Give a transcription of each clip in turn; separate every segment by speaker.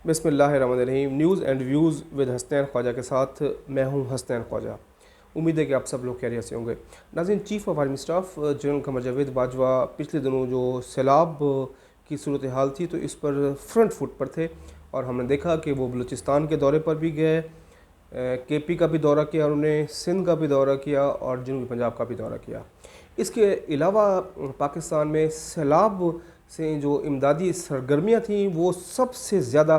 Speaker 1: बिस्मिल्लाहिर्रहमानिर्रहीम। News and views with Hasnain Khwaja के साथ मैं हूं हसनैन ख्वाजा। उम्मीद है कि आप सब लोग खैरियत से होंगे। नाज़रीन, chief of army staff general Qamar Javed Bajwa पिछले दिनों जो सैलाब की सूरत हाल थी तो इस पर फ्रंट फुट पर थे और हमने देखा कि वो बलूचिस्तान के दौरे पर भी गए, केपी का भी दौरा किया उन्होंने, सिंध का भी दौरा किया और जनूबी पंजाब का भी दौरा किया। इसके अलावा पाकिस्तान में सैलाब से जो इमदादी सरगर्मियाँ थीं वो सबसे ज़्यादा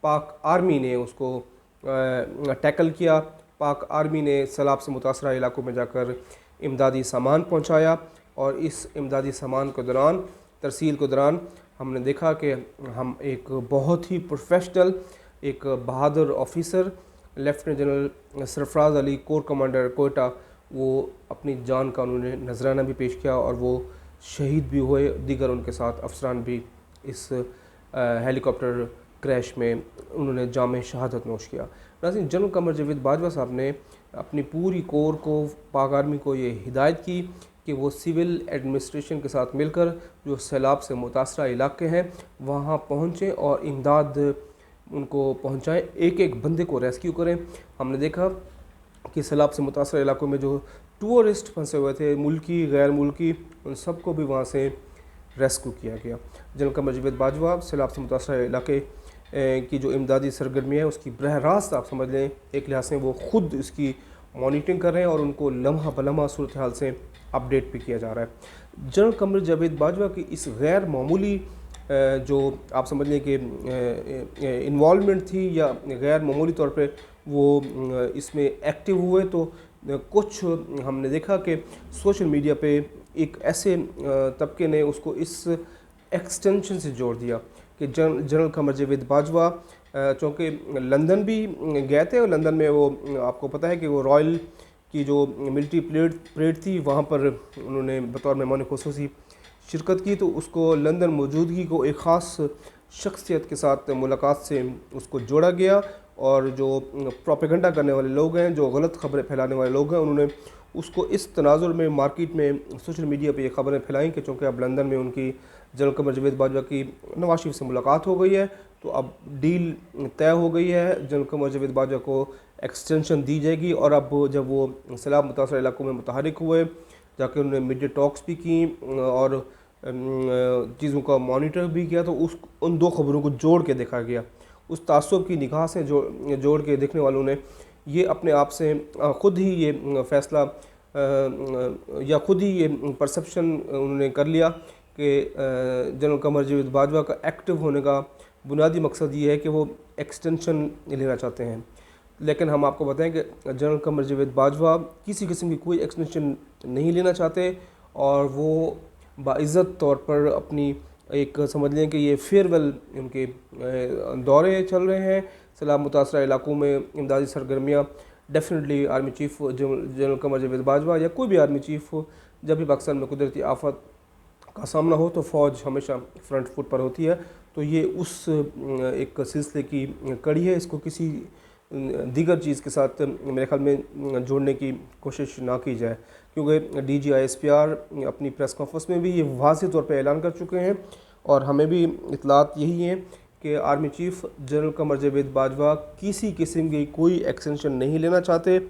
Speaker 1: पाक आर्मी ने उसको टैकल किया। पाक आर्मी ने सैलाब से मुतासरा इलाकों में जाकर इमदादी सामान पहुँचाया और इस इमदादी सामान के दौरान तरसील के दौरान हमने देखा कि हम एक बहुत ही प्रोफेशनल, एक बहादुर officer lieutenant general Sarfraz Ali, corps commander Quetta, वो अपनी जान का उन्होंने नजराना भी पेश किया और वो शहीद भी हुए। दीगर उनके साथ अफसरान भी इस हेलीकॉप्टर क्रैश में उन्होंने जाम शहादत नोश किया। नाज़रीन, जनरल कमर जावेद बाजवा साहब ने अपनी पूरी कोर को, पाक आर्मी को ये हिदायत की कि वो सिविल एडमिनिस्ट्रेशन के साथ मिलकर जो सैलाब से मुतासरा इलाके हैं वहाँ पहुँचें और इमदाद उनको पहुँचाएँ, एक एक बंदे को रेस्क्यू करें। हमने देखा कि सैलाब से मुतासरा इलाकों में जो टूरिस्ट फंसे हुए थे, मुल्की गैर मुल्की, उन सबको भी वहाँ से रेस्क्यू किया गया। जनरल कमर जावेद बाजवा सैलाब से मुतासरा इलाके की जो इमदादी सरगर्मी है उसकी बरह रास्त आप समझ लें एक लिहाज से वो ख़ुद इसकी मॉनिटरिंग कर रहे हैं और उनको लम्हा बलम्हा सूरत हाल से अपडेट भी किया जा रहा है। जनरल कमर जावेद बाजवा की इस गैर मामूली जो आप समझ लें कि इन्वॉल्वमेंट थी या गैर मामूली तौर पे वो इसमें एक्टिव हुए, तो कुछ हमने देखा कि सोशल मीडिया पे एक ऐसे तबके ने उसको इस एक्सटेंशन से जोड़ दिया कि जनरल कमर जावेद बाजवा चूँकि लंदन भी गए थे और लंदन में वो आपको पता है कि वो रॉयल की जो मिलिट्री परेड थी वहाँ पर उन्होंने बतौर मेहमान खुसूसी शिरकत की, तो उसको लंदन मौजूदगी को एक ख़ास शख्सियत के साथ मुलाकात से उसको जोड़ा गया और जो प्रोपेगेंडा करने वाले लोग हैं, जो गलत खबरें फैलाने वाले लोग हैं, उन्होंने उसको इस तनाजुर में मार्केट में सोशल मीडिया पे ये खबरें फैलाई कि चूँकि अब लंदन में उनकी जनरल कमर जावेद बाजवा की नवाज शरीफ से मुलाकात हो गई है तो अब डील तय हो गई है, जनरल कमर जावेद बाजवा को एक्सटेंशन दी जाएगी। और अब जब वो सैलाब मुतासर इलाकों में मुतहरिक हुए, जाके उन्होंने मीडिया टॉक्स भी की और चीज़ों का मॉनिटर भी किया, तो उन दो खबरों को जोड़ के देखा गया। उस तासुब की निगाह से जोड़ के देखने वालों ने ये अपने आप से ख़ुद ही ये फ़ैसला या ख़ुद ही ये परसेप्शन उन्होंने कर लिया कि जनरल कमर जावेद बाजवा का एक्टिव होने का बुनियादी मकसद ये है कि वो एक्सटेंशन लेना चाहते हैं। लेकिन हम आपको बताएं कि जनरल कमर जावेद बाजवा किसी किस्म की कोई एक्सटेंशन नहीं लेना चाहते और वो बाइज़्ज़त तौर पर अपनी एक समझ लें कि ये फेयरवेल उनके दौरे चल रहे हैं सैलाब मुतासरा इलाकों में इमदादी सरगर्मियाँ। Definitely army chief general Qamar Javed Bajwa या कोई भी आर्मी चीफ़ जब भी पाकिस्तान में कुदरती आफत का सामना हो तो फ़ौज हमेशा फ्रंट फुट पर होती है, तो ये उस एक सिलसिले की कड़ी है। इसको किसी दीगर चीज़ के साथ मेरे ख्याल में जोड़ने की कोशिश ना की जाए, क्योंकि DGISPR अपनी प्रेस कॉन्फ्रेंस में भी ये वाज़ेह तौर पर ऐलान कर चुके हैं और हमें भी इतलात यही हैं कि army chief general Qamar Javed Bajwa किसी किस्म की कोई एक्सटेंशन नहीं लेना चाहते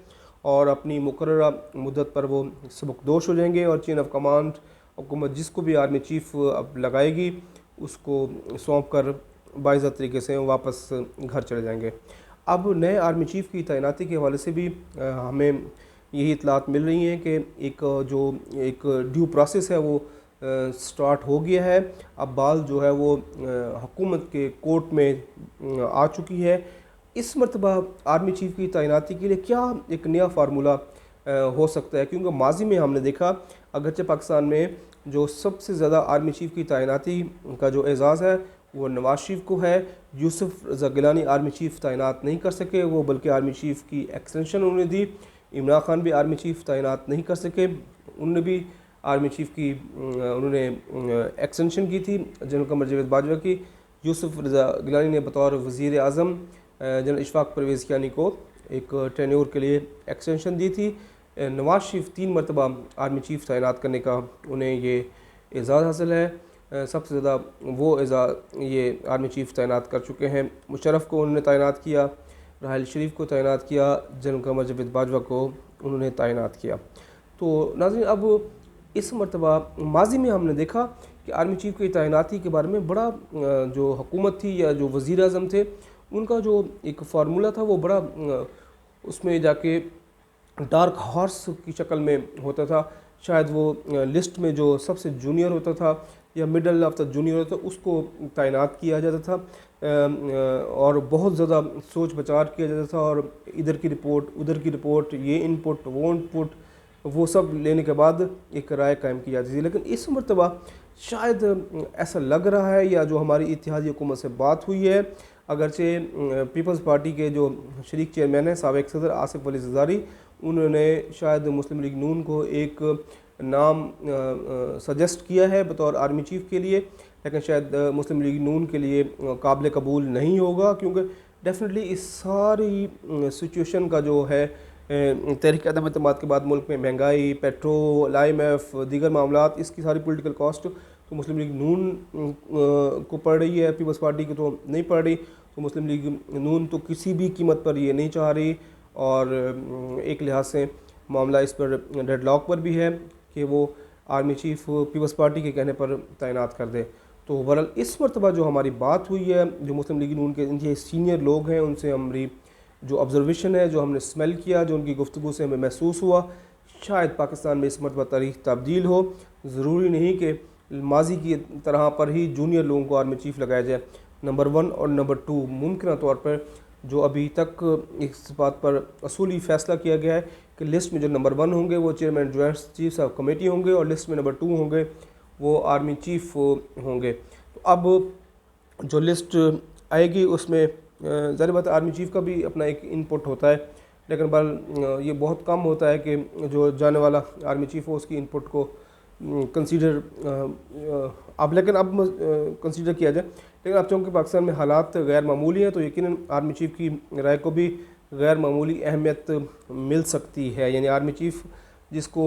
Speaker 1: और अपनी मुकर्ररा मुद्दत पर वो सबकदोश हो जाएंगे और चेन ऑफ कमांड हुकूमत जिसको भी आर्मी चीफ़ अब लगाएगी उसको सौंप कर बाइज़्ज़त तरीके से वापस घर चले जाएंगे। अब नए आर्मी चीफ़ की तैनाती के हवाले से भी हमें यही इतलात मिल रही हैं कि एक ड्यू प्रोसेस है वो स्टार्ट हो गया है। अब बाल जो है वो हुकूमत के कोर्ट में आ चुकी है। इस मरतबा आर्मी चीफ़ की तैनाती के लिए क्या एक नया फार्मूला हो सकता है, क्योंकि माजी में हमने देखा अगरचे पाकिस्तान में जो सबसे ज़्यादा आर्मी चीफ़ की तैनाती का जो एजाज़ है वो नवाज शरीफ को है। यूसुफ रज़ा गिलानी आर्मी चीफ़ तैनात नहीं कर सके, वो बल्कि आर्मी चीफ़ की एक्सटेंशन उन्होंने दी। इमरान खान भी आर्मी चीफ़ तैनात नहीं कर सके, उन्होंने भी आर्मी चीफ़ की उन्होंने एक्सटेंशन की थी जनरल कमर जावेद बाजवा की। यूसुफ रज़ा गिलानी ने बतौर वज़ीर आज़म जनरल इशफाक परवेज़ कियानी को एक टेन्योर के लिए एक्सटेंशन दी थी। नवाज शरीफ 3 मरतबा आर्मी चीफ़ तैनात करने का उन्हें ये एजाज़ हासिल है। सबसे ज़्यादा वो ये आर्मी चीफ तैनात कर चुके हैं। मुशर्रफ को उन्होंने तैनात किया, राहल शरीफ को तैनात किया, जनरल कमर जावेद बाजवा को उन्होंने तैनात किया। तो नाज़रीन, अब इस मरतबा माजी में हमने देखा कि आर्मी चीफ की तैनाती के बारे में बड़ा जो हुकूमत थी या जो वज़ीर आज़म थे, उनका जो एक फार्मूला था वो बड़ा उसमें जाके डार्क हॉर्स की शक्ल में होता था। शायद वो लिस्ट में जो सबसे जूनियर होता था या मिडल ऑफ द जूनियर होता था उसको तैनात किया जाता था, और बहुत ज़्यादा सोच विचार किया जाता था, और इधर की रिपोर्ट उधर की रिपोर्ट, ये इनपुट वो इनपुट, वो सब लेने के बाद एक राय कायम की जाती थी। लेकिन इस मरतबा शायद ऐसा लग रहा है, या जो हमारी इत्तेहादी हुकूमत से बात हुई है, अगरचे पीपल्स पार्टी के जो शरीक चेयरमैन हैं साबिक़ सदर आसिफ अली ज़रदारी, उन्होंने शायद मुस्लिम लीग नून को एक नाम सजेस्ट किया है बतौर आर्मी चीफ़ के लिए, लेकिन शायद मुस्लिम लीग नून के लिए काबिल कबूल नहीं होगा, क्योंकि डेफिनेटली इस सारी सिचुएशन का जो है तहरीक अदम एतमाद के बाद मुल्क में महंगाई, पेट्रोल, IMF, दीगर मामलात, इसकी सारी पॉलिटिकल कॉस्ट तो मुस्लिम लीग नून को पड़ रही है, पीपल्स पार्टी को तो नहीं पड़ रही। तो मुस्लिम लीग नून तो किसी भी कीमत पर ये नहीं चाह रही, और एक लिहाज से मामला इस पर डेडलॉक पर भी है कि वो आर्मी चीफ पीपल्स पार्टी के कहने पर तैनात कर दे। तो बहरहाल इस मरतबा जो हमारी बात हुई है, जो मुस्लिम लीग नून के इंतहाई सीनियर लोग हैं, उनसे हमारी जो ऑब्जर्वेशन है, जो हमने स्मेल किया, जो उनकी गुफ्तगू से हमें महसूस हुआ, शायद पाकिस्तान में इस मरतबा तारीख तब्दील हो। ज़रूरी नहीं कि माजी की तरह पर ही जूनियर लोगों को आर्मी चीफ लगाया जाए। नंबर 1 और नंबर 2 मुमकिन तौर पर जो अभी तक इस बात पर असूली फ़ैसला किया गया है कि लिस्ट में जो नंबर 1 होंगे वो chairman joint chiefs of committee होंगे, और लिस्ट में नंबर 2 होंगे वो आर्मी चीफ होंगे। तो अब जो लिस्ट आएगी उसमें ज़ाहिर बात है आर्मी चीफ का भी अपना एक इनपुट होता है, लेकिन बल ये बहुत कम होता है कि जो जाने वाला आर्मी चीफ हो उसकी इनपुट को कंसीडर लेकिन अब कंसीडर किया जाए। लेकिन अब चूँकि पाकिस्तान में हालात गैर मामूली हैं, तो यकीनन आर्मी चीफ की राय को भी गैर मामूली अहमियत मिल सकती है। यानी आर्मी चीफ जिसको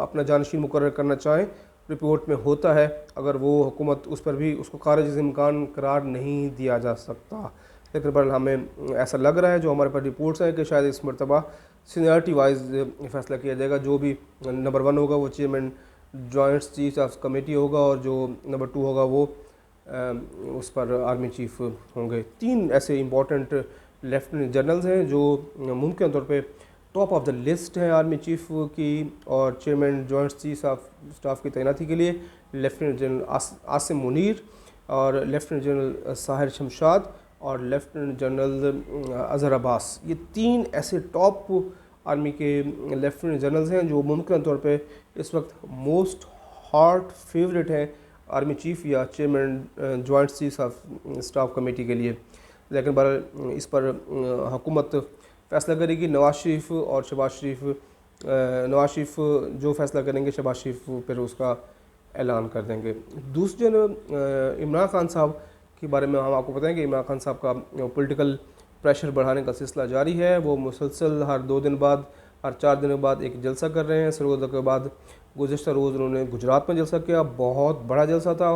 Speaker 1: अपना जानशीन मुकर्रर करना चाहें, रिपोर्ट में होता है, अगर वो हुकूमत उस पर भी उसको खारिज इम्कान करार नहीं दिया जा सकता। लेकिन बहरहाल हमें ऐसा लग रहा है, जो हमारे पास रिपोर्ट्स हैं, कि शायद इस मरतबा सीनियरिटी वाइज फैसला किया जाएगा। जो भी नंबर 1 होगा वो chairman joint chief of committee होगा, और जो नंबर 2 होगा वो उस पर आर्मी चीफ होंगे। 3 ऐसे इंपॉर्टेंट लेफ्टिनेंट जनरल्स हैं जो मुमकिन तौर पे टॉप ऑफ द लिस्ट हैं आर्मी चीफ की, और chairman joint chief of staff की तैनाती के लिए लेफ्टिनेंट जनरल आसिम मुनीर, और लेफ्टिनेंट जनरल साहिर शमशाद, और लेफ्टिनेंट जनरल अज़हर अब्बास। ये 3 ऐसे टॉप आर्मी के लेफ्टिनेंट जनरल्स हैं जो मुमकिन तौर पे इस वक्त मोस्ट हॉट फेवरेट हैं आर्मी चीफ या chairman joint chief of staff committee के लिए। लेकिन बहरहाल इस पर हुकूमत फ़ैसला करेगी। नवाज शरीफ और शहबाज शरीफ, नवाज शरीफ जो फ़ैसला करेंगे, शहबाज शरीफ फिर उसका ऐलान कर देंगे। दूसरे इमरान खान साहब के बारे में हम आपको बताएं कि इमरान खान साहब का पॉलिटिकल प्रेशर बढ़ाने का सिलसिला जारी है। वो मुसलसल हर 2 दिन बाद, हर 4 दिन बाद एक जलसा कर रहे हैं। सरोज़ा के बाद गुज़श्ता रोज़ उन्होंने गुजरात में जलसा किया, बहुत बड़ा जलसा था,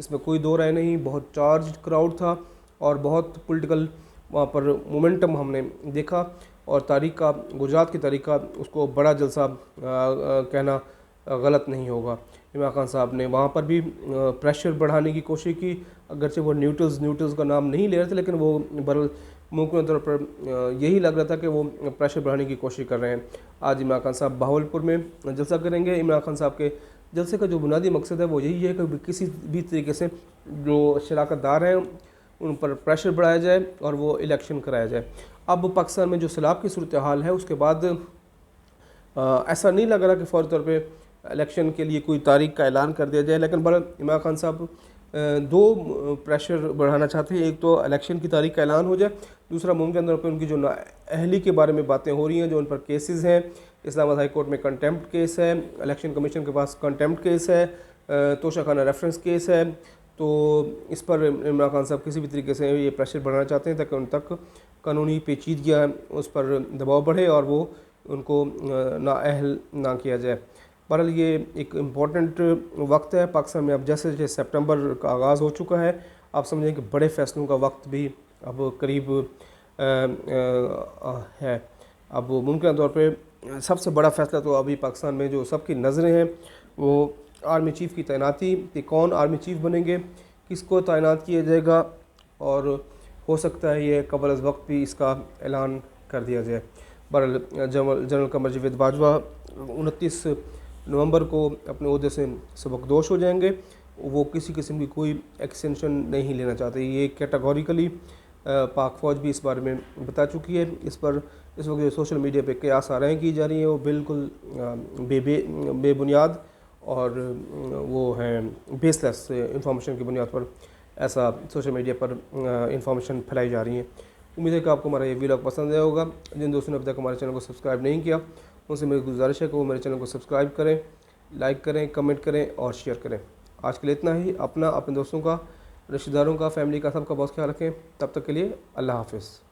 Speaker 1: इसमें कोई दो राय नहीं, बहुत चार्ज क्राउड था, और बहुत पॉलिटिकल वहाँ पर मोमेंटम हमने देखा। और तारीख का, गुजरात की तारीख का उसको बड़ा जलसा कहना गलत नहीं होगा। इमरान खान साहब ने वहाँ पर भी प्रेशर बढ़ाने की कोशिश की, अगरचे वो न्यूट्रल्स का नाम नहीं ले रहे थे, लेकिन वो बरल मुमकिन तौर पर यही लग रहा था कि वो प्रेशर बढ़ाने की कोशिश कर रहे हैं। आज इमरान खान साहब बहावलपुर में जलसा करेंगे। इमरान खान साहब के जलसे का जो बुनियादी मकसद है वो यही है कि किसी भी तरीके से जो शराकतदार हैं उन पर प्रेशर बढ़ाया जाए और वो इलेक्शन कराया जाए। अब पाकिस्तान में जो सैलाब की सूरत हाल है उसके बाद ऐसा नहीं लग रहा कि फ़ौरी तौर पर इलेक्शन के लिए कोई तारीख का ऐलान कर दिया जाए। लेकिन बहरहाल इमरान खान साहब 2 प्रेशर बढ़ाना चाहते हैं। एक तो इलेक्शन की तारीख का ऐलान हो जाए, दूसरा मुमकिन तौर पर उनकी जो नाअहली के बारे में बातें हो रही हैं, जो उन पर केसेस हैं, इस्लामाबाद हाई कोर्ट में कंटेम्प्ट केस है, इलेक्शन कमीशन के पास कंटेम्प्ट केस है, तोशाखाना रेफरेंस केस है, तो इस पर इमरान खान साहब किसी भी तरीके से ये प्रेशर बढ़ाना चाहते हैं ताकि उन तक कानूनी पेचीदगियाँ उस पर दबाव बढ़े और वो उनको नाअहल ना किया जाए। बहरहाल ये एक इम्पॉर्टेंट वक्त है पाकिस्तान में। अब जैसे जैसे सितंबर का आगाज़ हो चुका है, आप समझें कि बड़े फ़ैसलों का वक्त भी अब करीब है। अब मुमकिन तौर पे सबसे बड़ा फ़ैसला तो अभी पाकिस्तान में जो सबकी नज़रें हैं वो आर्मी चीफ़ की तैनाती कि कौन आर्मी चीफ़ बनेंगे, किसको तैनात किया जाएगा, और हो सकता है ये कबल अज़ वक्त भी इसका ऐलान कर दिया जाए। बहरहाल जनरल कमर जावेद बाजवा 29 नवंबर को अपने ओहदे से सबकदोश हो जाएंगे। वो किसी किस्म की कोई एक्सटेंशन नहीं लेना चाहते, ये कैटेगोरिकली पाक फ़ौज भी इस बारे में बता चुकी है। इस पर इस वक्त जो सोशल मीडिया पे कयास आराएँ की जा रही हैं वो बिल्कुल बेबुनियाद और वो हैं बेसलेस इंफॉर्मेशन की बुनियाद पर ऐसा सोशल मीडिया पर इंफॉर्मेशन फैलाई जा रही है। उम्मीद है कि आपको हमारा ये वीडियो पसंद आया होगा। जिन दोस्तों ने अब तक हमारे चैनल को सब्सक्राइब नहीं किया उनसे मेरी गुजारिश है कि वो मेरे चैनल को सब्सक्राइब करें, लाइक करें, कमेंट करें और शेयर करें। आज के लिए इतना ही। अपना, अपने दोस्तों का, रिश्तेदारों का, फैमिली का, सबका बहुत ख्याल रखें। तब तक के लिए अल्लाह हाफ़िज़।